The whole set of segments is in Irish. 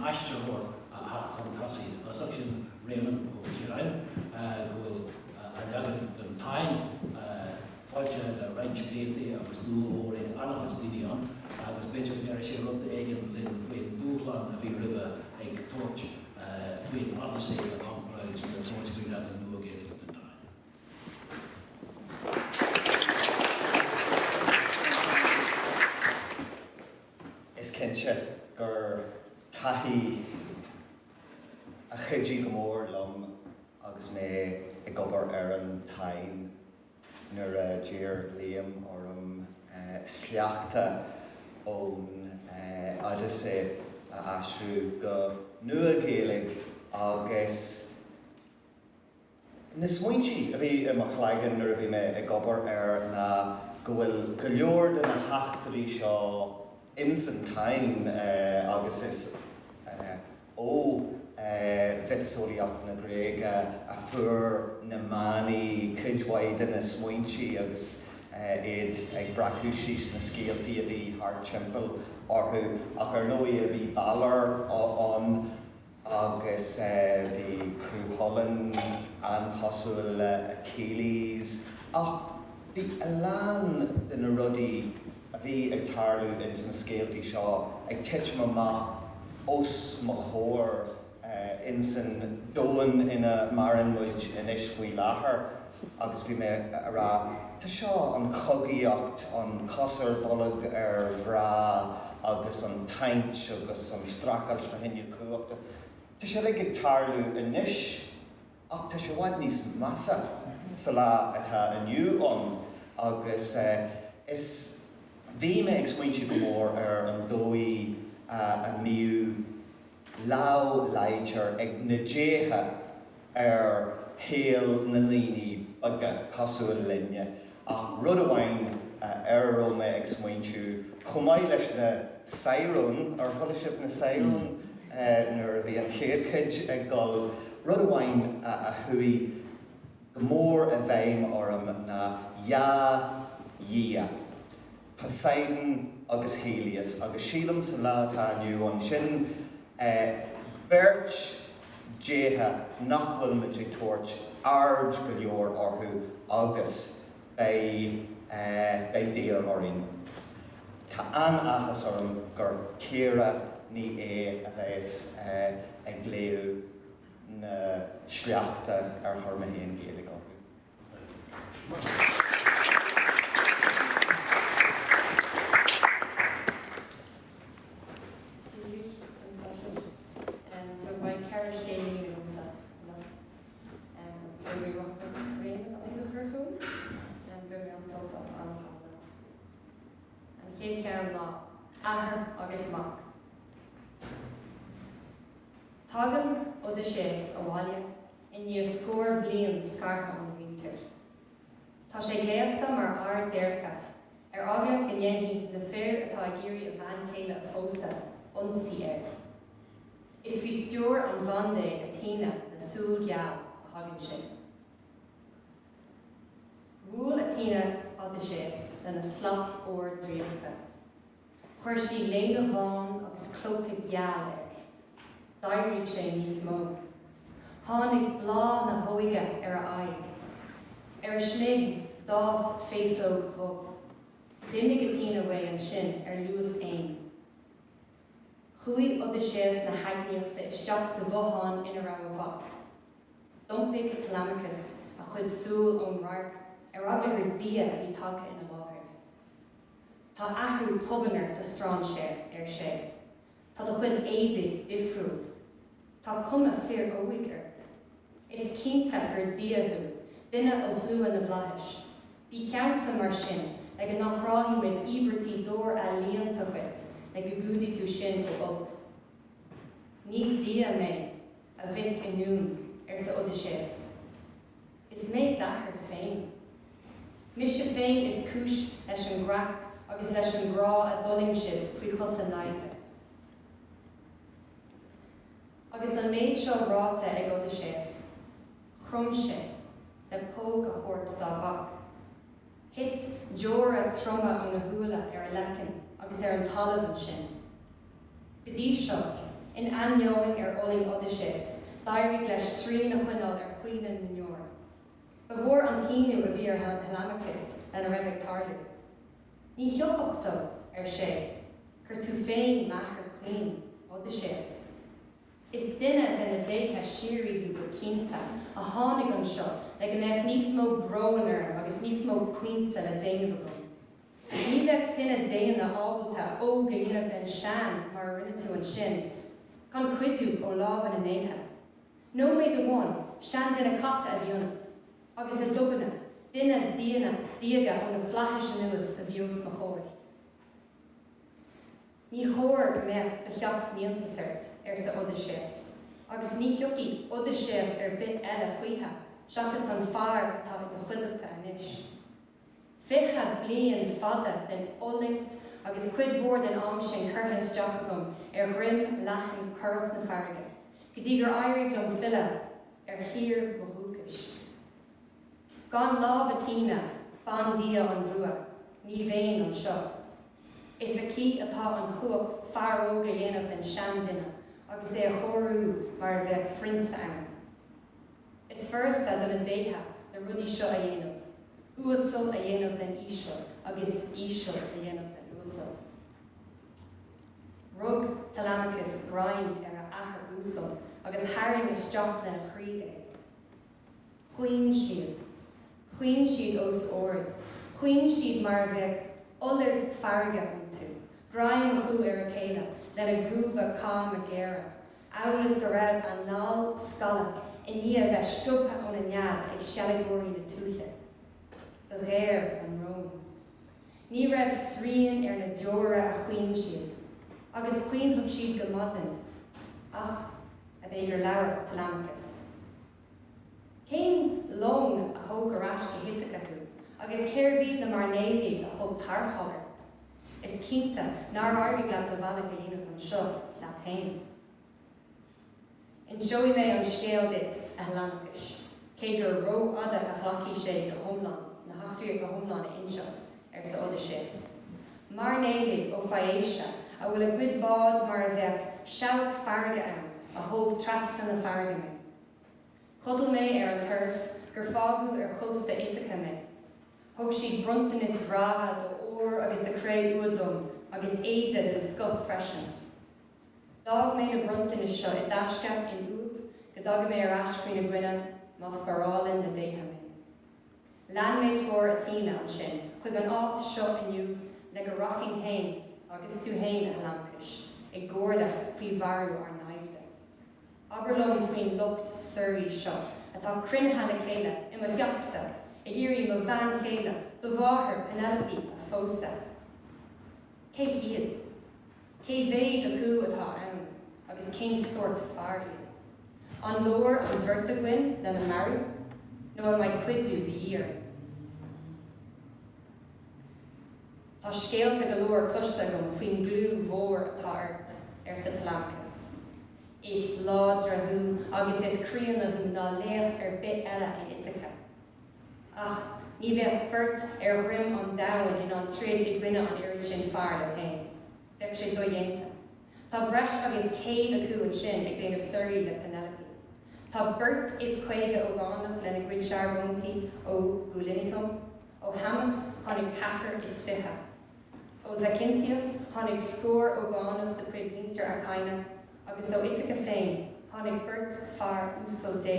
aistreoir hacht an tasí a section Raymond ó Ciarain gohfuil an den time fáilte le ranch bléti agus dúil ó réad anachchanstíon agus beidir ar sé rud éigen linn faoin dúlan a bhí rih ag tuairt faoin Odaisé le Compráid na sóisbí le an nGaeilge den time. Is cinse gur taithí a chuidí go mór lom agus mé I gobar ar an tain nuair dír Liam orm Sleachte ón Odaisé a asrú go nGaeilge agus na smaointí a bhí mo chláigeann nuair a bhí mé ag gobar ar na go bhfuil go leor de na heachtaí seo insan tain agus is Vitasoliach na Gréige a fuair na mánaí cuidhhaid na smaointí agus iad ag bracú síos na scéaltaí a bhí thar timpeall orthú ach ar nóí a bhí ballar an agus bhí cruútholin an cosúil a céilís ach bhí a lán den na rudaí a bhí ag tarlú in san scéaltaí seo ag tiit amach os mo chóir in san dóin ina maran muid inis faoi láthair agus bhí mé ará tá seo an cogaíocht an cosar bollag ar bhrá agus an taint agus an stracail na hinne cuachta. Tá sé ag tarlú inis ach tá sé bhaid níos massa sa lá atá aniu an agus is bhí mé ag smaointe go mór ar an dóí a miú lá leidtear ag na déthe ar héal na líní aga cosúil linne ach rud amháin ar rome ag smaointú chumáid leis na saoirún ar thoilsib na saoirún nuair a bhí an chéadcuid ag gáil rud amháin a thuí go mór a bheim orm na dhia Poseidon agus Helios agus sílam sa lá tá aniu an sin beirt déthe nach bhfuil muid ag tuairt ard go leor orthú agus déar orín. Tá an-áthas orm gur céire ní a bheits ag léú na Sleachte ar chur na nGaeilge orthú. So by carriage dating himself, so we walked up to rain as he heard home, and we went so fast on the house. And he came back, August Mark. Tagan Odaisé Awalia, in your score bleam scar on winter. Tasha Gleasta mar ar derka, Agla and Yenny, the fair Atagiri of Van Kayla Fosa, unseared. Is we store an Vande Athena the Sul Ya Hagenship. Rule Athena Odaisé than a slot or Dreifka. Where she lay the von of his cloaked yale, diary chain smoke. Hanig bla na hoiga eye. Schnig das face o hope. Dimnig Athena way and shin Lewis aim. Chui Odaisé na haigneachta is steach sa bhohan ina rá bhach. Dumpig Telemachus a chud súil ón rarc agla gur dia a bhí taca ina bháthir. Tá ahrú tubanar tá strán sé Tá do chud éidig difriúil. Tá cuma fear óig Is cínta gur diahu, duine ó bhlua na bhlais. Bhí ceansa mar sin, ag an nachráí with ibertí dór a líonta chuit, ag go gúdi tú sin ó og. Ní dia mé a bhín inún sa Odaisé. Is mé dahar féin. Mis sé féin is cúis leis an grach agus leis an grá a doling siad faoi chus a naide. Agus an méid seo ráta ag Odaisé. Chrum sé, le póg a chóirt dá bhach. Hit jóra troma an na húla ar a lecin agus ar an talamhan sin. Go dtí seo, in anneoing oling Odaisé, dairigh leis srí na chuinál cuioine na neor. Bhór an tíú a bhí halamachtas lena raibh tarlú. Ní thiocachta sé, gur tú féin machar cuioin Odaisé. Is duine den déithe siúriú go cínta a tháinig an seo le go mbeadh níos mó broanar agus níos mó cuinte le déanamh go. Ní bheadh duine déanana ábalta ó go dhéanamh den sean mar rinne tú an sin, gan cuidú ó lábhan in éithe. No méid amháin, sean duine catta a dhéanamh, agus a dobanna, duine díoga ó na flaithis nuas a bhios mo chóir. Ní chóir go mbeadh do cheach míontasar sa Odaisé, agus ní thiocfaí Odaisé bit eile chuoithe, seachas an fearr atá do chuideachta anois. Fiche bliain fada den olingt agus cuid mhór den am sin curtha isteach agam ghrim leathan curach na farge. Go dtí gur éirigh liom fille hir mo thuúchais. Gan lámh a tína, ban dia an bhrua, ní féin an seo. Is a cí atá an chuacht fearóga dhéanamh den sean duine, agus a chorú mar bheith frinte ann. Is firsta don an déithe na rudí seo a dhéanamh. Úsal a dhéanamh den ísio, agus ísio a dhéanamh den úsal. Rug talamachas grain a achar úsal, agus haring isteach le na chrí é. Chuoin siad os ord. Chuoin siad mar bheith olir farge an tú. Grain chu a céile, le na grúba cá a géire. Álas go raibh an nál scalach in ní a bheith stúpa ón a nead ag sealagóirí na túthe. The réir an Rome. Ní raibh sríon na deora a chuoin siad, agus chuoin thug siad go madan, ach a bheith gur leabhar talamachas. Cén long a thóg arás go hitteach acu, agus céir bhíad na mar nGaeilge a thóg tarthaller. Is cínta nar áirigh leat do bhaile go dhéanamh an seo leat féin. In seoí mé an scéal dit a halamachas, cé gur ró ada a chhlacaí sé go homlan, na hachtúir go homlan a inseocht sa Odaisé. Mar nGaeilge ó faéise a bhfuil a gcuid bád mar a bheith seach farge ann a thóg trasna na farge mé. Chodal mé an turf gur fágu chósta éitacha mé. Thug siad bruntain is bhrátha do ór agus de cré uadum agus éide an scup freisin. Dag mé na bruntain is seo i daisce in úb, go dag mé arás faoin na gcuine mas barálinn na déithe mé. Lean mé tóir a tína an sin, chuig an áit seo inniu le go rocking hain agus tú hain a halamachas, ag gcóirla faoi bharú ar naimhde. Aberlóg faoin lucht suirí seo, atá crinthe na céile i mo fiachsa, I dhéirí mo bhean céile, do bháthar Penelope a fósa. Cé chiad, cé bhéad acu atá ann, agus cén sort fear iad. An lór an bhirrta gcuin le na marú, nó an maid cuidú de dhír. Tá scéalta go leor cluiste gom faoin glú mhór atá ort sa talamachas. Is ládrathú agus is críannathú ná léamh bit eile in Ithaca. Ach, ní bheith beirt rim an dain in an tríd I gcuine an irid sin fearr le féin. Bheadh sé do dhéanta. Tá breis agus céad acu an sin ag déanamh suirí le Penelope. Tá beirt is chuige ó gánach le na gcuid searbhóntaí ó Gúlinicum, ó Hamas tháinig cathair is fithe. Ó Zacyntius tháinig scór ó gánach de chuid míntar a caine, agus ó Ithaca féin tháinig beirt fearr úsal dé,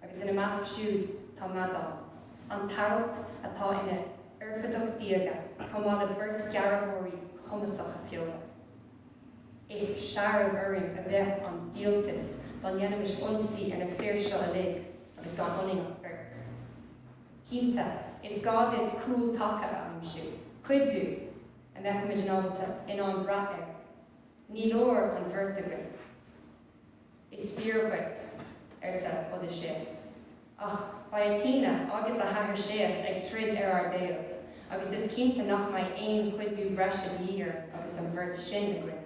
agus ina measc siúd tá madán. An tarot atá ina urfadach diaga, chumála beirt gearabhóirí chumasach a fiola. Is searamh uirinn a bheith an díaltas don dhéanamh ionsaí ar na féir seo a lig, agus gan oning an beirt. Cínta, is gáid cúil taca a amsú, cuidú a mechamid nábalta in an brathir. Ní leor an bhirrta is bíorhuiit sa Odaisé. Ach, ba tína agus a hathar séas ag trid ar déamh, agus is cínta nach mai aon chuidú breis a dhír agus an bhirt sin a gcuin.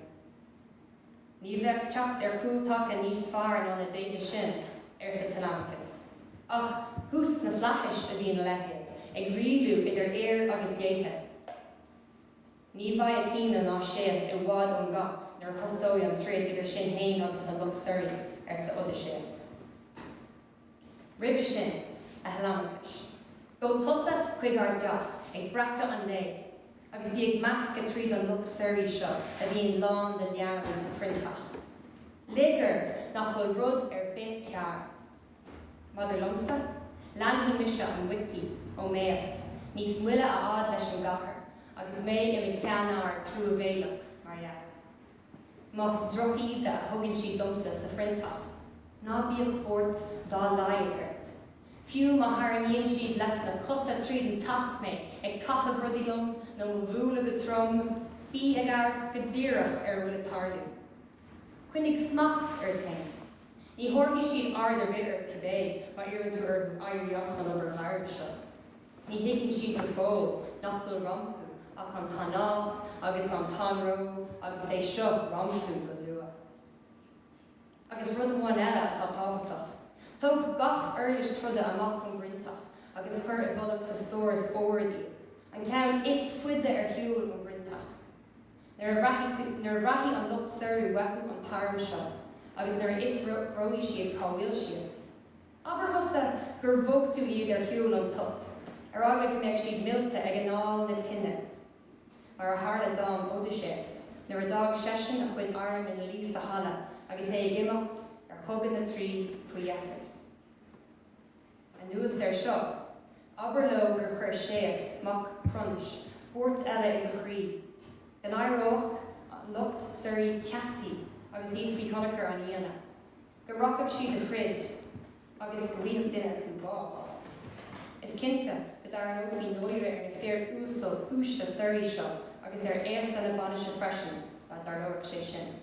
Ní bheith teacht ar cúilteach a níos fearr ná na déithe sin sa talamachas. Ach, hús na flaithis a bhíon leithéad, ag rialú idir éir agus dhéithe. Ní bhaid tína ná séas I bhád an gach nar nar hosóí an tríad idir sin hain agus an lucht Surrey sa Odaisé. Ribh sin a helamachas. Go tusa chuig ar deach ag braca an lé, agus bhí ag measca tríd an lucht Surrey seo a bhíon lán de leabhar sa frintach. Ligart nach bhfuil rud ar bit cear. Maidir lomsa, leanhí mise an wiki ó méas, níos muile a ád leis an gachar, agus méid a mi cheannar trú a bhéilech mar dhear. Más drochaí de a thugann si domsa sa frintach, ná bíoh bort dá laidir. Fiú má haramíonn siad leis na cosa tríd an tacht mé ag cachah rudí lom nó bhúla go trom, bí ag ar go díreach ar bhfuil a tarlú. Cuinnig smach ar céin. Ní thorthaí siad ardar bit ar cabbé má iarú ar airí as an obair chairb seo. Ní higann siad an fó nach bhfuil rampú ach an tanás agus an tanró agus é seo rampú go lua. Agus rud amháin eile atá tábhachtach. Tóg gach earlis trudde amach an brintach, agus chur a bhulach sa stóras óirdí. An ceann is fuide ar hiúil an brintach. Nar bhraithí an lucht Surrey wecu an tarm seo, agus nar is roí siad cáhfuil siad. Aber thosa gur bhog tú iad ar hiúil an tut, ar ága go mbeadh siad millte ag an áil na tinne. Mar a tharla dám Odaisé, nar a dag sesin a chuid arm in lí sa hala, agus é ag imeacht ar chugan na trí faoi dheafar. Nuas seo, aber lo gur chur séas mac prunis, bort eile i do chrí. Gan aireoch an lucht Surrey teasí agus iad faoi chonachar an íana. Go rockach siad a chrid, agus go bhíoh duine acu bás. Is cinnte go dar an ófaí nóire ar na fér úsal ús de Surrey seo, agus ar éasta na banis a freisin ba dar loach sé sin.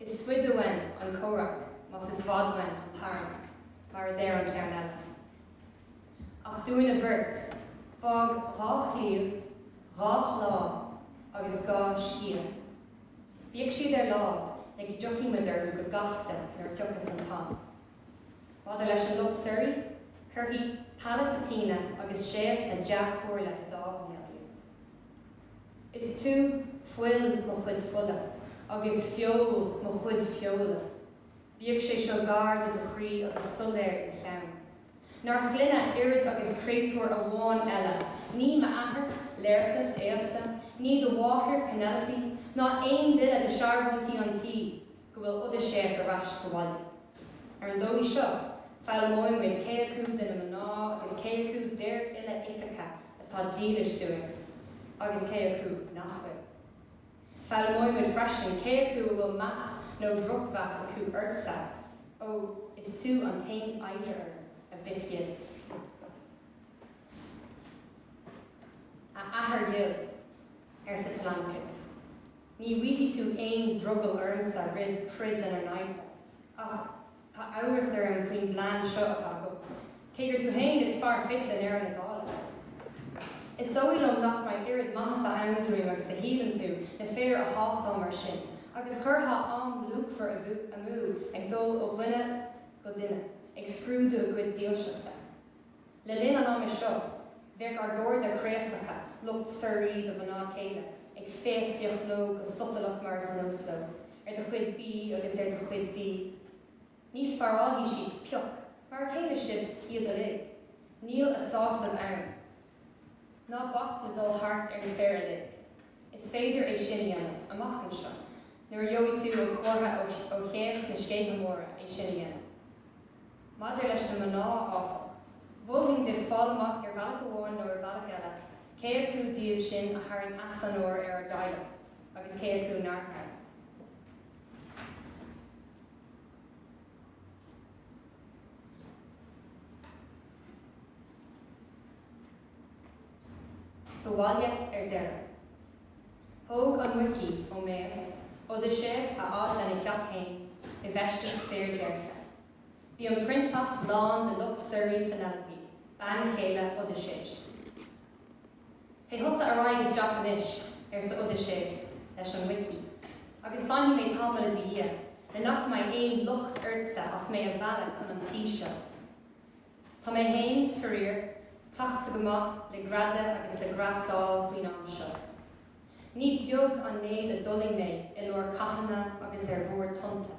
Is swidowen an córach, mas is vadwen an tarn, mar there an cearn eile. Ach dúin a burt, fág rách líomh, rách lá, agus gá scian. Bíag siad ar láb, ag i djochimadar go gasta ar tuchas an tám. Maidir leis an lucht Surrey, curthaí Palestine agus séas na Jack Corla i dábhain eile. Is tú fuil mo chud fulla, agus fiol mo chud fiola. Bíag sé seo gard do chrí agus soléir de cheann. Nar glunne irid agus créitúir a bháin eile, ní ma ahar, léirtas éasta, ní do bháthir Penelope, ná aon duine de searbhaintí an tí, go bhfuil Odaisé a bhais sa bhaile. Ar an dóí seo, feil móimid cé acu den am ná agus cé acu déir ile itacha atá dílis dúir, agus cé acu nachfuil. Feil móimid freisin cé acu bhfuil mas nó drochhas acu urtsa, ó is tú an tain aidir a bhiciad. A ahar gil ar sa talamachas. Ní bhuichí tú aon drogal ormsa rid prid lena naimhde. Ach, tá áras ar an cuin bland seo atá go. Cé gur tú hain is far fix an air na gála. Is dóidom nach mai irid masa anúim agus sa hílan tú na fér a hásá mar sin, agus churtha am lúk for a mú ag dul ó bhuine go duine, ag scrúdú a gcuid díalseachta. Le linn an am is seo, bheadh ar gcóir de chréasacha, lucht Surrey do bhaná céile, ag féastíocht lo go sotalach mar san nósló, ar do chuid bí agus ar do chuid dí. Níos faráí siad peoch, mar céile siad iad a lig. Níl a sásan ann. Ná bach le dul hart ar fér a lig. Is féidir é sin dhéanamh, amach an seo. Nuair dheoidh tú ó cuartha ó chéas na scéithe móra é sin dhéanamh. Maidir leis na maná áfach. Bhuailfinn dit fálamach ar bhealach amháin nó ar bhealach eile, cé acu díobh sin a tharraing asanóir ar a daile, agus cé acu náthar. Soáile ar deire. Thóg an wiki ó méas, Odaisé a áit lena cheap hain, I bheistis fér deircha. Bhí an printach lán de lucht Surrey Penelope, banna chéile Odaisé. Té thosa a ráig is deachanis ar sa Odaisé leis an wiki, agus fanní mé tamil a bhí le nach mai aon lucht urtsa as mé a bhealach chun an tí seo. Tá mé hain farír Clachta go maith le grada agus le grasál faoin am seo. Ní beag an méid a dulling mé I lár caitheanna agus bhór tunta.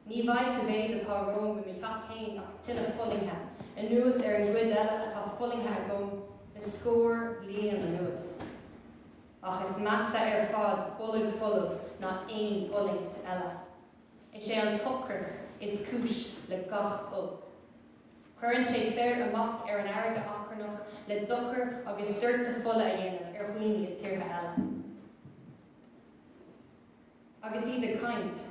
Ní bhaid sa bhéad atá Róm I mi cheap chéin ach tuile fullingthe, a nuas an gcuid eile atá fullingthe agam le scór bliain an nuas. Ach is measa fad bullig fullmh ná aon bullingt eile. Is sé an tuchras is cúis le gach bug. Cuireann sé fearr amach an airge acharnach le duchar agus dúirta fulla a dhéanamh dhaoine tíortha eile. Agus iad a caint,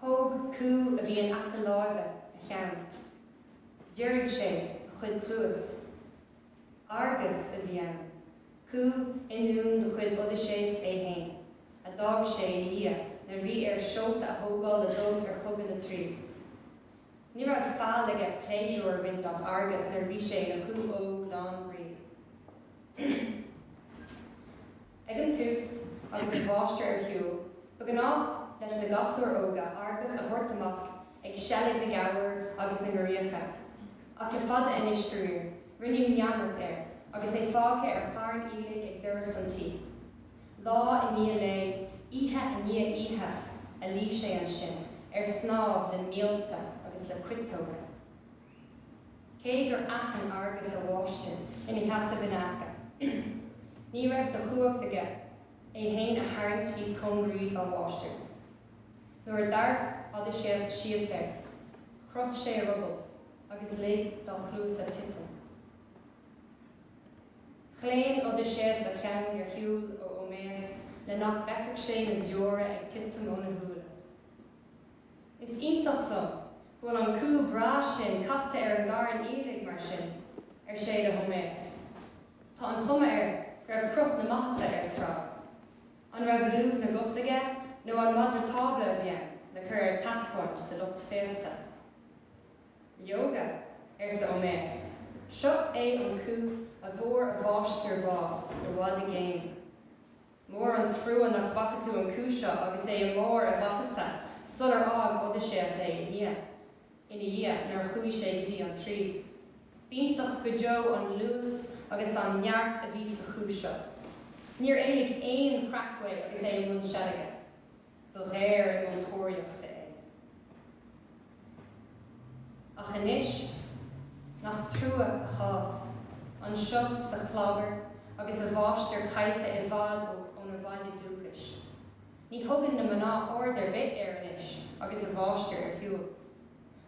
thóg cú a bhí an aca láimhe a cheann. Deirg sé a chuid clúas. Argus a bhí ann, cú inún do chuid Odaisés é hain, a dag sé in ia, na bhí seolta a thógáil le dul chugan na trí. Ní raibh feadh le pléisiúr bhain as argus na bhí sé na cú óg lán brí. Ag an tús agus an bháiste hiúil, ba gnách leis na gasúir óga argus a thuirt amach ag sealadh na gabhar agus na goríocha. Ach le fada inis fiúr, rinneadh neamart agus é fágtha charn ílig ag duras an tí. Lá I ní le, ihe a ní ihe a lí sé an sin, snáb le míalta agus le cuitóga. Cé gur achan argus a bháiste ina heasa binacha. Ní raibh de chuachtaige é hain a haint ís congríd a bháiste. Nuair dar Odaisé sios chrop sé a rubal agus le dá chlús a titan. Chléin Odaisé a ceann ar hiúil ó Odaise le nach becaigh sé na deora ag titan ó na húla. Is ionntach lom, bhfuil an cú brá sin caite an gcáran ílig mar sin sé le Odaise. Tá an chuma raibh crop na maithasa trá. An raibh lúg na gosaige nó an maidir tábla a bhíonn le chur taspóint de lucht féasta. Yoga sa Odaise. Seo é an cú a bhór a bháistir bás ar bhád a géim. Mór an trúan nach bhacatú an cú seo agus é an mór a bhachasa sular ág Odaisé é ina dhia nar chuí sé bhí an trí. Bíntach go deo an luas agus an neart a bhí sa cú seo. Níor éigh éon crackway agus é an seaige, do réir an tóireachta é. Ach inis, nach trua a chás, an seo sa chlábar agus a bháistir caite I bhad ó na bhaile dúchais. Ní thugann na maná order bit inis agus a bháistir ar hiúil.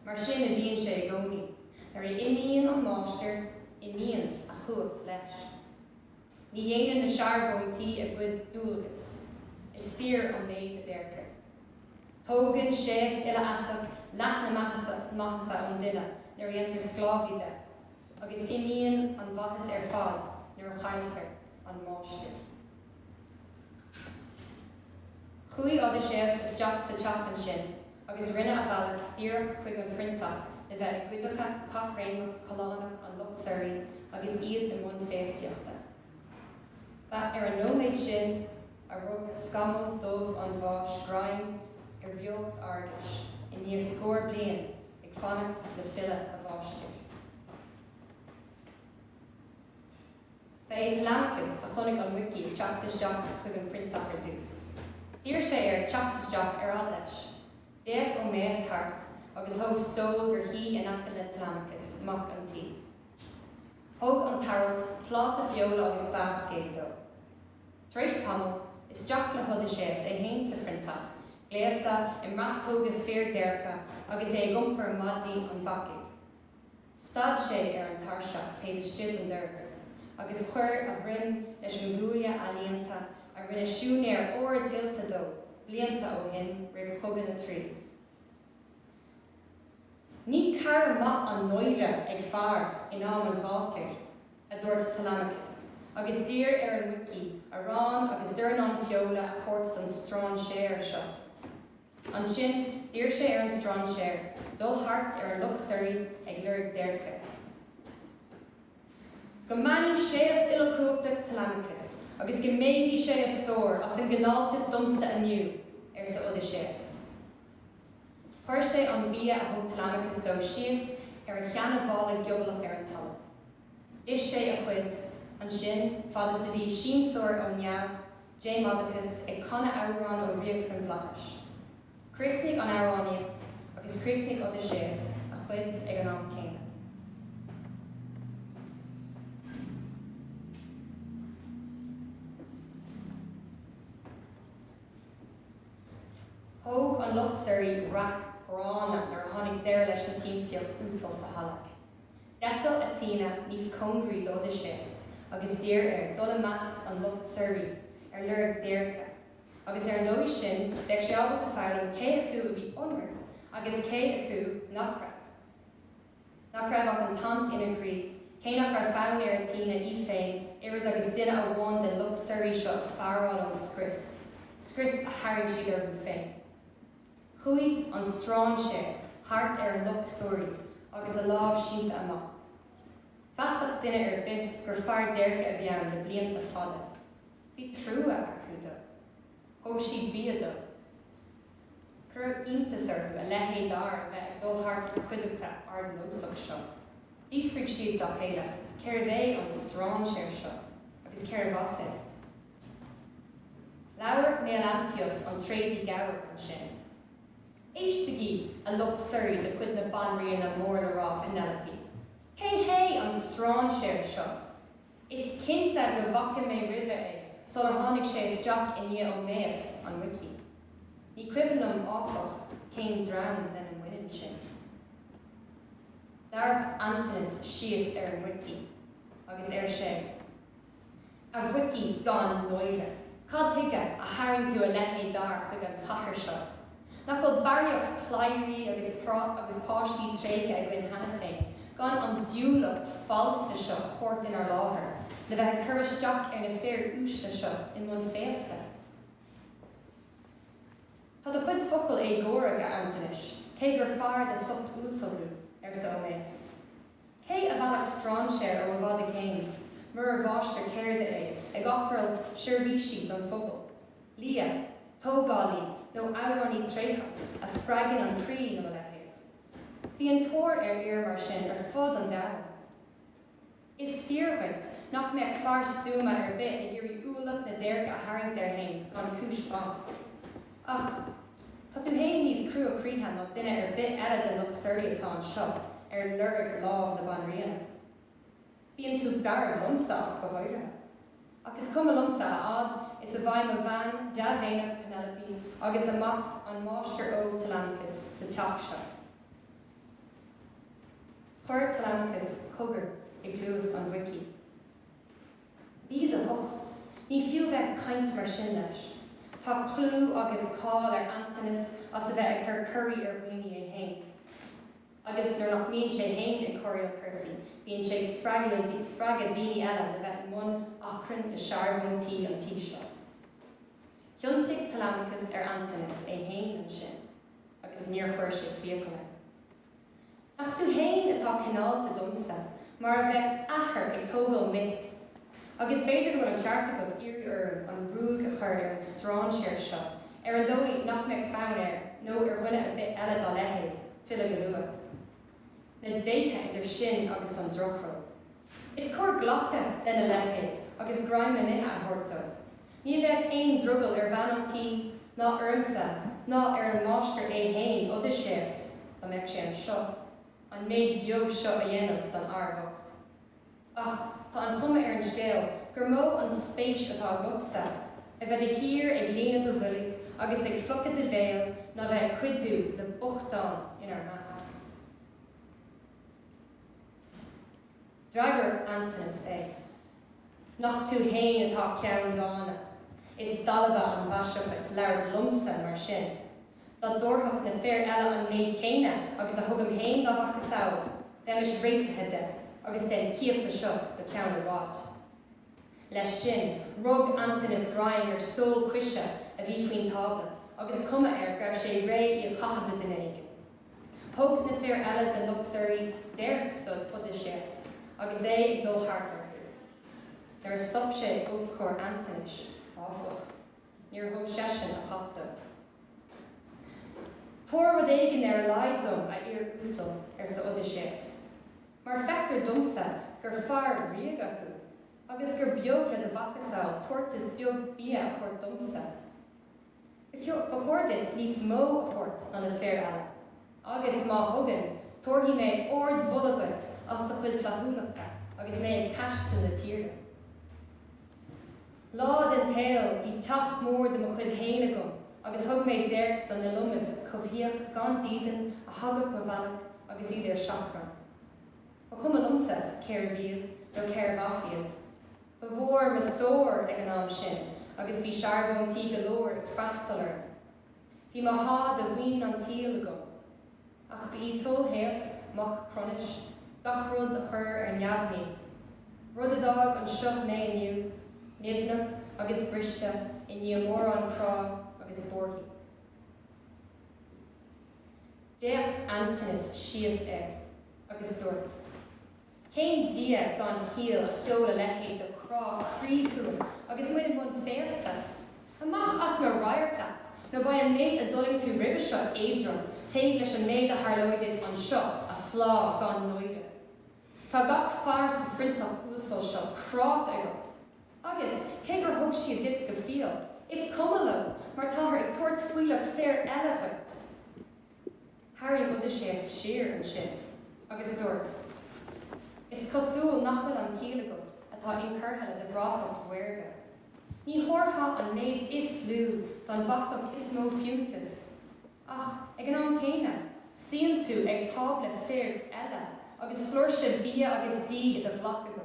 Mar sin a bhíonn sé I gcónaí, ar imíonn an máistir imíonn a chuacht leis. Ní dhéanann na searbhóntaí a gcuid dúlagas, is fear an méid a deirtear. Tógann séas ile asach leat na maithasa an duine nar dhéantar sclábhí le, agus imíonn an bhachas ar fád nar chailtear an máistir. Chuaigh Odaisé isteach sa teachan sin, agus rinne a bhealach díreach chuig an frintach le bheith cuideacha capréimach colánach an luchsarí agus iad I mún féisteachta. Ba ar an nóméid sin a rug a scamal dómh an bháis graim ar bheocht argais I níos scór bliain ag fannacht le fille a bháiste. Ba é Telemachus a chunig an wiki teachtasteach chuig an printach ar dús. Dír sé ar teachtasteach ar Odaise. Déag ó Odaise thart agus thug stóil gur hí in acha le Telemachus mach an tí. Thug an taralt pláta fiola agus báscéad dó. Tréis tamil is teach le Odaisé é hain sa printach, gléasta I mrathtóga fér deircha agus é gumpar madí an bhacaigh. Stad sé ar an tarseach taobh stiúil an doras, agus chuir a rinn leis an gúile a líonta a rinne siún ar ord ilta dó, blianta ó hin roimh chugan na trí. Ní cara maith an nóide ag fearr in am an ghátear, a dúirt Telemachus, agus dír ar an wiki a rán agus dúirt an fiola a chóirt an strán séir seo. An sin, dír sé ar an strán séir, dul hart ar an luchsarí ag luirg deirce. Go maiigh séas ilachúachta Telemachus, agus go méidí sé a stór as an gnáaltas domsa aniu ar sa Odaisé. Chuir sé an bia a thug Telemachus dó sios ar a cheanna bhála geobalach ar an tal. Dis sé a chuid an sin fada sa bhí síimsóir ó neamh, Jay Modicus ag conna amhrán ó riamh an bhlachas. Críochnaigh an amhránaíocht agus críochnaigh Odaisé a chuid ag an am céine. Thóg an luxurí rac rána nar tháinig deir leis an tíimsíocht úsal sa hallaigh. Detal a tína níos congraí do Odaisé agus dír dul meas an luxurí nuair déirce. Agus nóí sin beag sé ábhalt a fáilim cé acu a bhí ionmar agus cé acu nach raibh. Nach raibh ach an tant ina grí, cé nach raibh fáin ar tína í féin irid agus duine a bháin den luxurí seo a sfáráil an scris. Scris a tharraigh siad ar bhú féin. Chuaigh an strán sé thart ar an luxúirí agus a lámh siad amach. Feasach duine ar bith gur fear déirce a bhí ann le blianta fada. Bhí trúa acu do. Thóg siad bíada. Cur iontas orthu a lehéadar a bheith ag dul thart sa cuideachta ard nósach seo. Dífrigh siad do chéile, céir é an strán séir seo, agus céir bhas é. Leabhar mé Antios an tréadí gabhar an sin. Éistegí a luxurí de cuid na banríon na mór na rá Penelope. Cé hé an strán séir seo. Is cinnte go bhaca mé ride é, so an tháinig sé isteach in níl ó méas an wiki. Ní cuibann áfach céim drown den an muine sin. D'arc Antinous síos ar an wiki, agus ar sé. A wiki gan nóire. Cá tuige a tharraing tú a lehéadar chuig an chathair seo. Nach bhfuil bairiocht pláirí agus páistí tréige ag gin hena féin, gan an dúlach falsa seo a chóirt in ar láthair, le bheith cur isteach ar na féir úsla seo in mún féasta. Tá do chuid focail é ggóra go Antonis, cé gur fearr de thucht úsáidú ar sa óméas. Cé a bhealach strán séir ó bhfad a céim, mar a bháiste céirde é, ag áfrail sirbhísí don focail. Lia, tógálaí, nó áhraní tréthacht a spreagann an trí nó lehéad. Bhí an tóir ar iar mar sin ar fud an dáha. Is fíorhaint nach mé ag fearr stúma ar bit ag iarraí úlach na déirce a tharraingt ar hain gan cúis ban. Ach, tá tú hain níos crú a críthe nó duine ar bit eile den luxurí atá an seo ar luirg lámh na banríana. Bíonn tú gar lomsach go háirithe. Agus cum a lomsa ad is a bhaim a bhain deadhéanamh Penelope agus amach an máiste ó Telemachus sa teach seo. Chuir Telemachus cogur i glúas an wiki. Bí a host, ní fiú bheith caint mar sin leis. Tá clú agus cáil ar Antonis as a bheith ag chur curí ar bhuaine é hain. Agus nuair nach bhíonn sé hain ag choirí cursaí, bhíonn sé spreagadh daoine eile le bheith mún achrann i searbhaintí an tí seo. Thiontaigh Telemachus ar Antonis é hain an sin, agus níor chuir sé fiacail. Ach tú hain atá cineálta domsa, mar a bheith athair ag tógáil mic. Agus féidir go an cearta go iarú an rúg a chuir ar an strán séir seo, ar an dóí nach meid feann air, nó ar bhuine a bit eile dá lehéad, fila go lua. Na déithe idir sin agus an drochród. Is cór ghlacha lena lehéad, agus graim na nithe a thuirtó. Ní bheith aon druggal ar bhanantí, ná ormsa, ná ar an máiste é hain Odaisé, tá meid sé an seo, an méid beag seo a dhéanamh don arbhacht. Ach, tá an chuma ar an scéal, gur mó an spéis atá gotsa, a bheith a hir ag líana do bhuilig agus ag flocad de bhéal ná bheith ag cuidú le bochtán in ar meas. Dragar Antonis é. Nach tú hain atá ceann dána, is dalaba an bhaisiach leabhar lumsa mar sin. Tá dúrthach na féir eile an méid céine agus a thugam hain dá bhacha saoil, bheith réitethe de, agus den cíopa seo go ceann rád. Leis sin, rug Antonis graim ar stóil cuise a bhí faoin tábla, agus cuma ar gur sé ré i chathabla den éige. Thug na féir eile den luxurí déirc do Odaisé, agus é ag dul thart orthu. Dar stop sé oscóir Antonis, áfach, níor thug sesin a chatta. Tóir rud éigean ar laghad dom a iar úsal ar sa Odaisé. Mar feictar domsa gur fear riag acu, agus gur beag le de bhacasáil tuairtas beag bia a chuir domsa. Bechordit níos mó a chuirt an a fér eile, agus má thugan tuairtí mé ord bholagat as do chuid flathúlachta, agus mé ag taiste na tíre. Lá den tail bhí tacht mór de mo chuid héine gom, agus thug mé deirc don na lumid cobhíoch gan dídan a thugad mo bhanach agus iad ar seachran. Ba chum a lumsa céir bhíad nó céir bhasiad. Ba bhór ma stór ag an am sin, agus bhí searbón tí galóir ag freastalir. Bhí má hád a bhíon an tíal agam, ach bhí tul héas mach cronis, gach rud a chur ar neamhní. Rud a dag an siop mé aniu, nibnach agus briste in níl mór an crá agus borthaí. Deach Antanas sias agus dúirt. Céim dia gan cíal a cheola lehéad do crá chríúin agus muid mund féasta. Amach as mar rairclaat, nó ba an méid a doling tú ribbe seo éadron, teig leis an méid a harloidid an seo a flá gan noige. Tá gach fear sa frintach úsol seo crát agam. Agus, cé gur thug siad dit go fial. Is cumala, mar táthar ag tuairt fuileach fér eile chuit. Harry Odaisé siar an sin, agus dúirt. Is cosúil nachfuil an cíle go atá incurtha de bhráchacht bhuairge. Ní thuirtha an méid is lú don bhachach is mó fiúntas. Ach, ag an am céine, síon tú ag tábla fér eile, agus flúirse bia agus dí i do bhlacha go.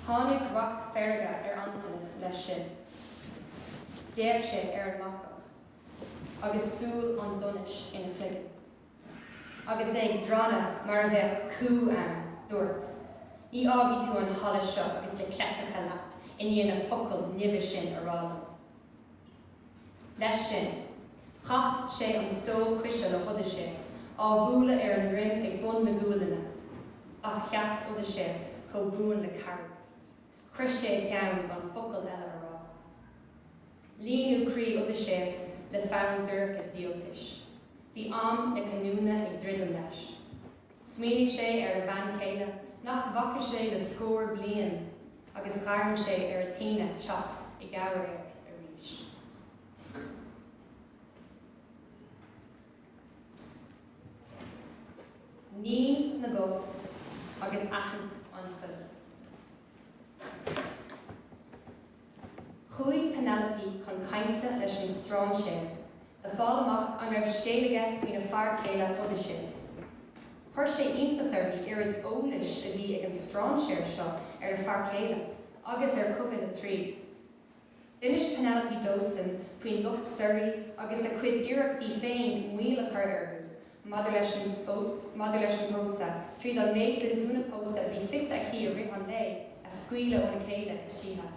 Tháinig racht ferga ar Antanas leis sin. Déag sé ar an machach, agus súil an donis ina chluigean. Agus ag drana mar a bheith cú an dúirt. Ní ábhí tú an chala seo agus le cleachtacha leat in dhéana focail nimhe sin arála. Leis sin, chap sé an stól cuise le Odaisé á bhúla ar an rim ag bun na gúlainna, ach cheas Odaisé có brúin le carú. Chris sé cheann gan focail eile ará. Líonú crí Odaisé le feann dúrcha díaltais. Bhí am na canúna ag dridan leis. Smíonigh sé ar a bhean chéile, nach bhaca sé le scór bliain, agus garm sé ar a tíine teacht i gabhar a ríis. Ní na gus agus achant an chuile. Chúi Penelope chun cainte leis an strán sé, a fáil amach an raibh stéalaige faoin na fear céile Odaisé. Chuir sé iontas arbhí irid ólais a bhí ag an strán séir seo ar na fear céile, agus ar cogadh na trí. Dinis Penelope dósan faoin lucht Surrey agus a cuid iireachtaí féin mhuiile chuir arthú, madidir leis an pósa, tríd an méid den gúna pósa bhí fit a cí a rith an lé a scuile óna céile is síthe.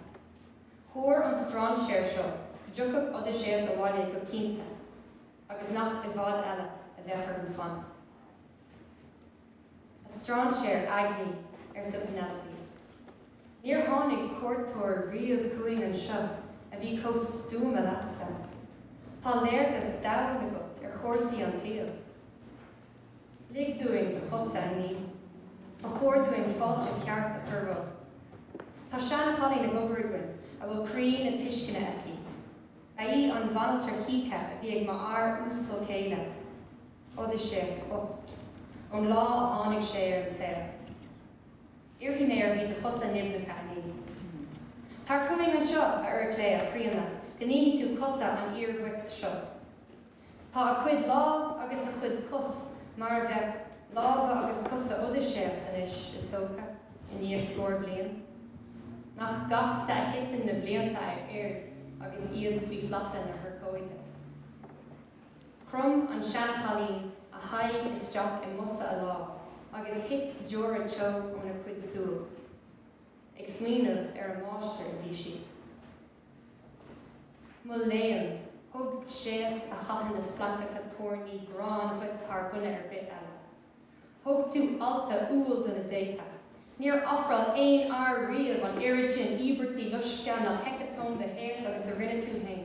Thór an strán séir seo, dúchadh Odaisé a bháile go cínta, agus nach I bhád eile a bheith ar go fan. A strán séir agni ar sa Penelope. Níor tháinig cuairteoir riamh cuaing an seo a bhí cós dúma leatsa. Tá léargas damhna agat ar chórsaí an taobh. Ligdúing de chosa ní, a chóirúing fáilte ceart a turbo. Tá sean chalí na gobariguin a bhfuil crí na tuiscine aici. A í an bhanaltar cícha a bhí ag má úsal céile. Odaisé cocht, ón lá a tháinig sé ar an saoil. Iarthaí mé ar bhí de chosa nibna caní. Tar cuaing an seo a ar clé a chríanna, gníhí tú cosa an iarmhuicht seo. Tá a chuid láb agus a chuid cos, mar a bheith lábha agus cosa Odaisé san is tócha, in níos scór bliain. Nach gasta a hitain na blianta ar agus iad faoi flaachta na thurcóide. Crum an seanachalín a haig isteach I musa a lá, agus hit deor a teo ón a cuid súil. Ag smaoinmh ar a máiste a bhí si. Mul léan, thug séas a chathair na splachacha tornaí grán chuid tar buna ar bit eile. Thug tú alta úil do na décha. Níor afral aon riamh an iiri sin íbertí luisce na hecatón de héas agus a rinne tú hain.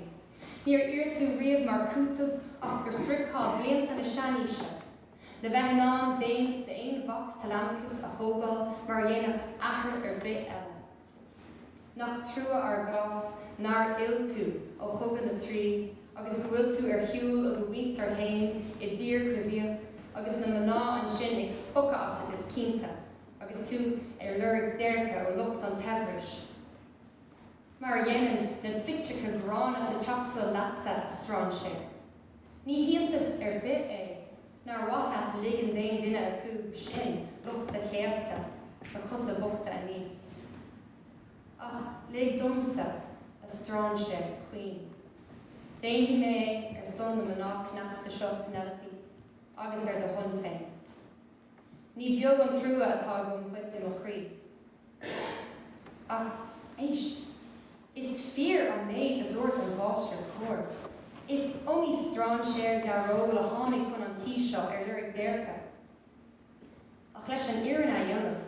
Níor ir tú riamh mar cútub ach gur sricá blianta na seaníise. Le bheith ná déin de éon bhach talamachas a thógáil mar dhéanamh athair bith eile. Nach trua ar gás, nar il tú ó chugad na trí, agus bhfuil tú ar hiúil a go bhaint ar hain I dtír cribhíoch, agus na maná an sin ag spuca as agus cínta, agus tú ar lurig deirce ó lucht an tebhris. Mar dhéanann na bitsecha grán as a teachsa latsa a strán sé. Ní hiantas ar bith nar wacht at ligan déin duine acu sin lucht a céasca, a cos a buchta a ní. Ach, lig domsa a strán sé chuoin. Déin mé ar son na maná cnasta seo Penelope, agus ar do hon féin. Ní beag an trua atá gom chuite mo chrí. Ach, éist, is fear an méid a dúirt an bháistras chóir. Is only strán séir de ról a tháinig chun an tí seo ar lurig deirce. Ach leis an iarna a dhéanamh,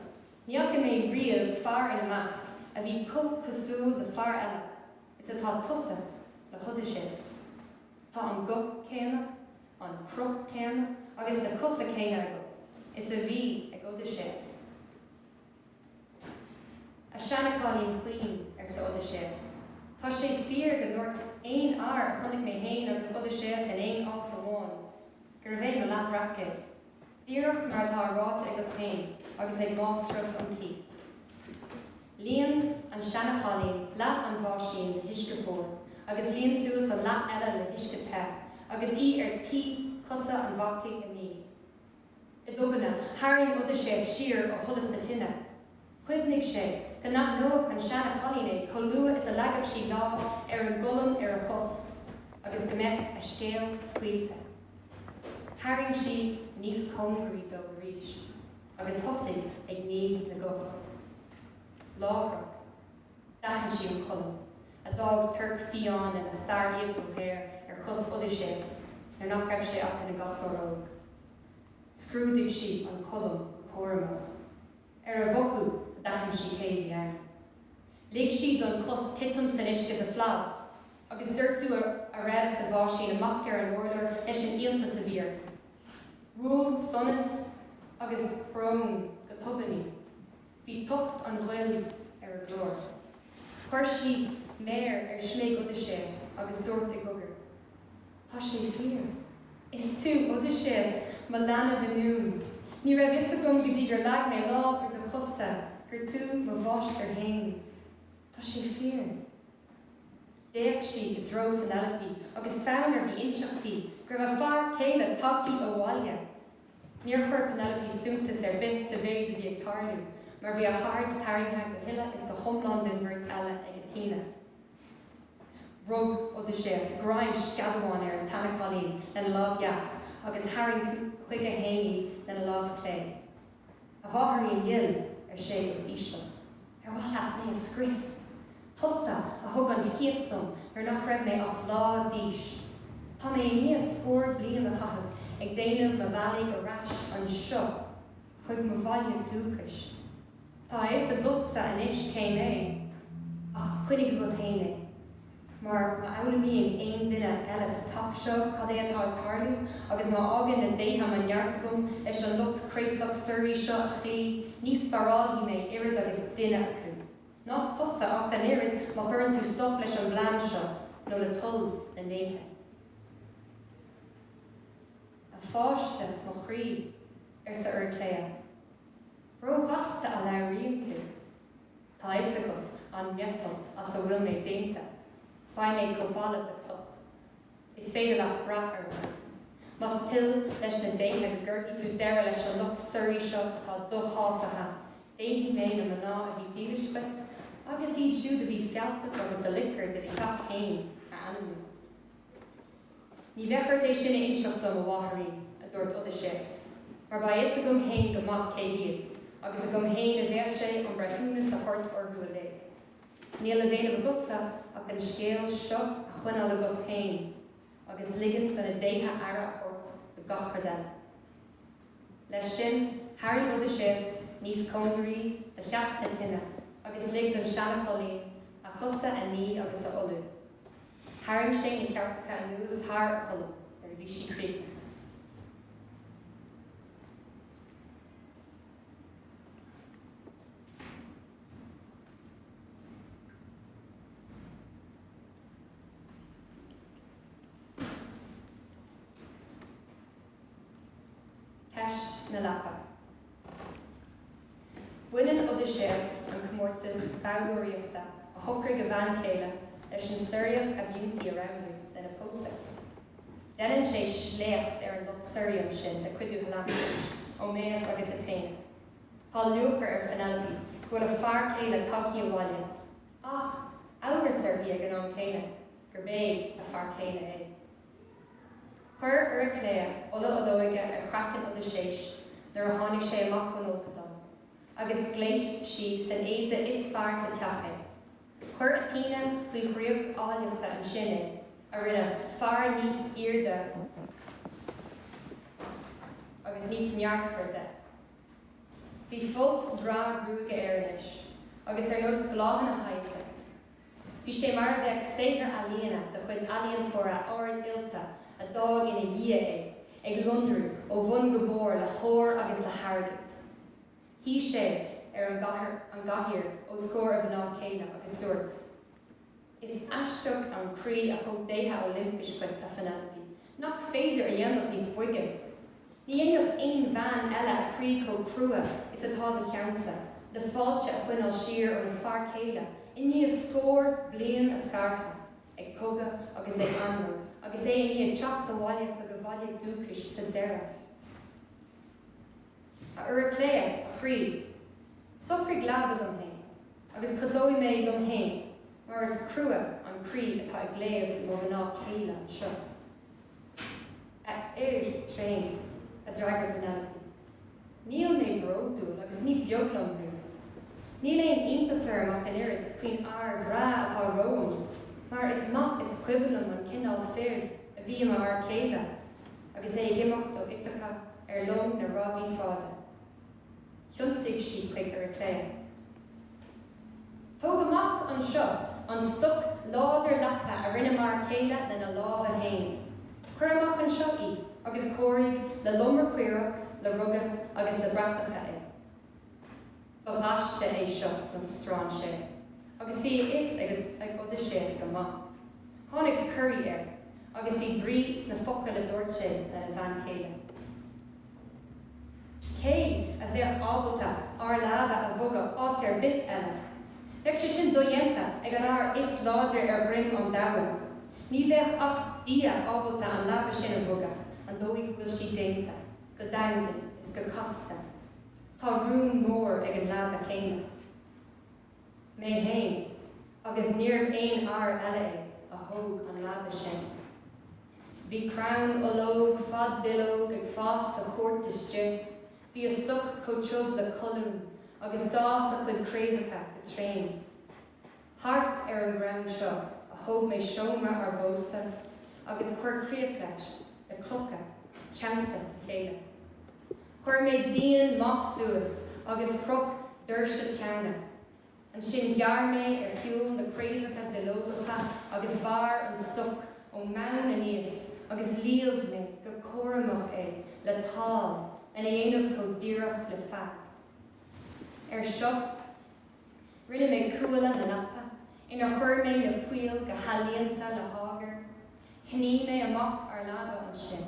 níocha méid riamh fear ina measc a bhí cosú le fear eile, is atá tusa le Odaisé. Tá an go céanna, an crop céanna, agus na cosa céanna agat, is a bhí ag Odaisé. A seanacháilín chuoin ar sa Odaisé. Tá sé fear go dúirt éon ár chunig mé héin agus Odaisé in éon áit amháin, gur bhéh me leat race. Díreach mar atá ráte ag go féin agus ag mástras an tí. Líon an seanacháilín leat an bháisín le hiisce fór, agus líon suas an leat eile le hiisce te, agus ar tí cosa an bhacaigh a ní. I dtuganna, tharraing Odaisé siar ó chulas na tine. Chuimhnig sé, go nach nóach an seanacháilín có luath is a leagach sí lá ar an gullam ar a chos, agus go mbeadh a scéal scaoilte. Tharraing sí níos congraí do ríis, agus thosaigh ag ní na gos. Láithreach, daithann sí an colm, a dág tuirc fiáin in a stair iad go bhéir ar chus Odaisé, ar nach raibh sé ach in a gas óróg. Scrúdaigh sí an colm go córamach. Ar a bhochu, daithann sí céad dhearn. Lig sí don cos titim san isce de phlád, agus dúirtú a raibh sa bháisín amach ar an orlar leis an íontas a bhír. Rúm, sonas, agus brón go tubaní. Bhí tucht an ghfuil ar a glór. Chuir sí méir ar sméig Odaisé agus dúirt i gcogur. Tá sé fear. Is tú Odaisé má leanamh inúm. Ní raibh is a gom go dtí gur leag mé lá ar do chosa, gur tú má bháistar hain. Tá sé fear. Déach sí go dro Penelope agus fánar bhí inseachtaí gur bheith fear céile tátaí ó bháile. Níor chuir Penelope súntas ar bit sa bhéid de bhí ag tarlú, mar bhí a hard tarraingthe go huile is do thomlan den bhirt eile ag an tíine. Rug Odaisé gráim scadamháin ar an tanacháilín lena lámh jas, agus tharraing chuig a héanaí lena lámh clé. A bhathaíon dhill ar sé os ísio, ar bhaile mé a scris. Tusa a thug an chiaachtam ar nach raibh mé ach lá díis. Tá mé níos scór bliain a chatham ag déanamh má bhealaigh a rais an seo chuig má bhaile dúchais. Tá is a gutsa inis cé mé, ach chuinnig go héine. Mar má anamíon aon duine eile sa tach seo cad é atá tarlú, agus má ágan na déithe man neartagum leis an lucht creasach suirí seo a chlí, níos fearáilí mé irid agus duine acu. Ná tusa ach an irid má churann tú stop leis an bhlean seo, nó le tull na néithe. A fáiste má chrí ar sa cléa. Ró gasta a leabhríonn tú. Tá is agat an metal as a bhfuil mé dénta. Bhaid mé go balla de cloch. Is féidir leat bra ar bhar. Mas til leis na déithe go gurthaí tú deire leis an lucht suirí seo atá do chásathe. Déanaí mé na maná a bhí dílispeit, agus iad siúd a bhí fealtat agus a licar de bhí fach hain a anamú. Ní bhechar é sinna inseacht do bháthaí a dúirt Odaisé, mar ba is a gom hain go mac cé hiad, agus a gom hain a bheith sé an breithúnas a thuirt orthú a le. Níl a déanamh gutsa ach an scéal seo a chuinál a gut hain, agus ligand gan a déithe ara a thuirt do gachar deile. Leis sin, tharraing Odaisé níos congraí de cheas na tine, agus lig don seanacháilín a chusa a ní agus a olú. Haring sé na ceartacha nuas thar a cholam ar bhí sí críocha. Teist na lapa. Buineann Odaisé an comórtas báúiríochta a chocraigh go bhain céile leis an suriaach a bhíontaí aráimú lena pósa. Deanann sé Sleachte ar an lucht suriam sin le cuidiú hlamachas ó méas agus a féin. Tá luachar ar Penelope chuil a fear céile tacaí amháile. Ach, áras ar bhí ag an am céine, gur bé a fear céile é. Chur ar a cléir ola odóige ar chracan Odaisé nar a tháinig sé amach an ócadán, agus gléis si san éide is fearr sa teachtaí. Chur a tíine faoi chríocht áileachta an sinne a rinne fearr níos iarda agus níos neartfar de. Bhí fult drá grúga éireanais, agus ar nós bláhan a haigsa. Bhí sé mar bheith ségar a líana de chuid alíontóra áard ilta a dag ina dhia é, ag lundrú ó bhun go bór le chóir agus le hargant. Hí sé ar an gahir ó scór a bhná céile agus dúirt. Is aisteach an crí a thug déthe Olympis chuit a Penelope, nach féidir a dhéanamh níos buige. Ní dhéanamh aon bhean eile a crí có crua is atá do ceansa, le fáilte a chuinál siar ó na fearr céile, i ní a scór bliain a scartha, ag coga agus ag armú, agus é ní ag teach do bhaile go go bhaile dúchais sa deire. A ur a cléir a chrí, sochraigh glabad am hain, agus codlói mé dom hain, mar is crua an crí atá ag léamh mar ná céile an seo. A tréin a dragar Penelope. Níl mé bródú agus ní beaglam hu. Níl éon iontasar amach an irid chuoin bhrá atá róm, mar is mac is cuibalm an cinál fér a bhí am ar céile, agus é gimach do itacha ar lom na rábhí fáda. Thiontaigh si chuig ar a cléir. Tóg amach an seo an stuc láidir lapa a rinne mar céile lena lábha hain. Chur amach an seo í, agus córaigh le lomar cuireach, le rugga agus le bratacha é. Bhaghasta é seo don strán sé, agus bhí is ag Odaisé go maith. Tháinig a curí ar, agus bhí brí sna focail a dúirt sin lena bhean céile. Cé a bheith ábalta ar lába a bhugad áit ar bit eile. Bheith sin dóienta ag an ár is láidir ar brim an dagan. Ní bheith ach dia ábalta an lába sin a bhugad, an dóigh bhfuil si déanta, go dagan is go casta. Tá rún mór ag an lába céine. Mé hain, agus níor éon ár eile é a thóg an lába sin. Bhí crown ológ, fad dilóg ag fás a chóirtaiste, bhí a stuc cotrub le colún, agus dás a chud créimhacha go tréin. Thart ar an ground seo, a thóg mé seomra ar bósta, agus chuir críoch leis, le clocha, teanta chéile. Chuir mé daon mach suas, agus croch dúirse teanna, an sin ghear mé ar fiúil na créimhacha de lógacha, agus bhar an stuc ó meán a níos, agus líomh mé go córamach é le táil, en a dhéanamh go díreach le feadh. Ar seo, rinne mé cuala na lapa, inar chuir mé na puil go halíonta le hágar, hní mé amach ar lába an sin.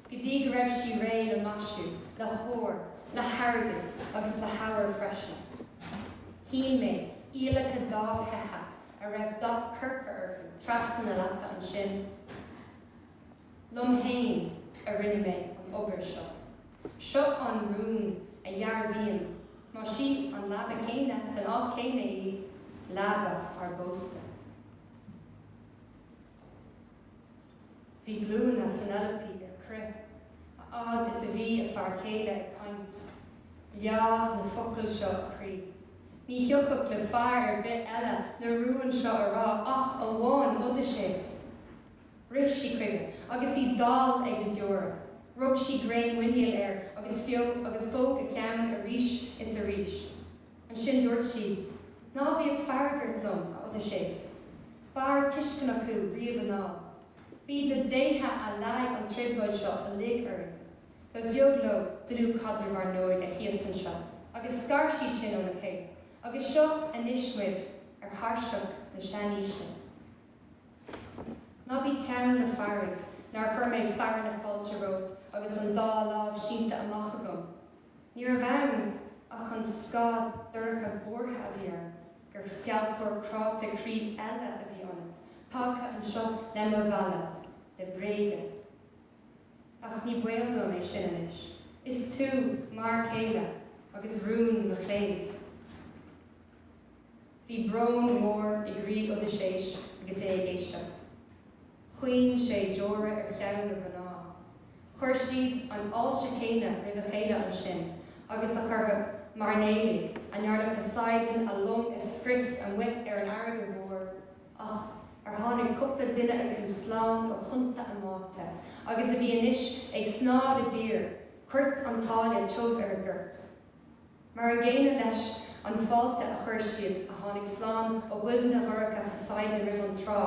Go dtí go raibh si ré le masú, le thóir, le hargad agus le habhar freisin. Hí mé ílacha dábhethe a raibh dá curca orthu trasna na lapa an sin. Lom hain a rinne mé an obair seo. Seo an rún a dhearbhíon, má si an lába céine san áit céine í lába ar bósta. Bhí glúna Penelope ar cruith, ád is a bhí a fearr céile ag caint. Leá na focail seo a chrí. Ní thiocach le fearr ar bit eile na rúin seo a rá ach a bháin Odaisé. Ris si chuige, agus í dál ag na deora. Rug si grain winial air, agus fóg a ceann a ríis is a ríis. An sin dúirt si, ná bhí ag feargart lom a Odaisé. Bar tishcan acu, riad an á. Bí the déthe a lag an tribhóid seo a lig ar. Ba bheog lo, dynú cadr mar nóig a hiasan seo, agus scar si sin ó na cé, agus seo an ismuid ar hairseach na seaní sin. Ná bí teann na farig, nar chur méid fear na fáilte ró, agus an dá lág sínta amach agam. Ní ar bheann ach an scád dúrcha bortha a bhí ar, gur fialtóir cráte críb eile a bhí anna, tácha an seo le mo bhela, le bréige. Ach ní buildó mé sin inis. Is tú mar céile agus rún mo chléim. Bhí brón mór I gríg Odaisé agus é géiste. Chuoin sé deora ar cheann na bhaná. Chuir siad an áilte céine rih a chéile an sin, agus a churtha mar nGaeilge, an nearnach Poseidon a lom is scris an whip ar an airge mhór. Ach, ar tháinig cúpla duine acu slán ó chunta an máta, agus a bhí inis ag snád a dír, cuirt an táille tubh ar a gcuirt. Mar an ggéine leis an fáilte a chuir siad a tháinig slán ó bhuimh na ghorcha Poseidon rih an trá,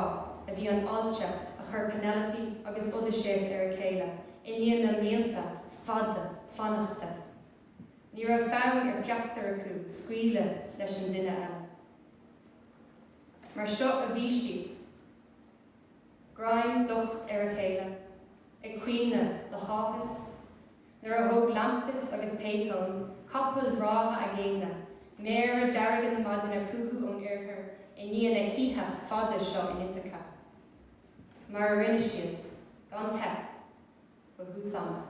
a bhí an áilte a chur Penelope agus Odaisé ar a chéile, iníon na mblianta, fada, fannachta. Ní raibh feann ar ceachtar acu, scuile leis an duine eile. Mar seo a bhí siad, Graim docht ar a chéile, ag cuioine le hábhas, nuair a thóg lampas agus péitón, capal bhrátha a géine, méar a deargan na maidin a cúthú ón iarthar, I níon a híthe fada seo in Ithaca. Mar a rinne siad, gan te, go húsána.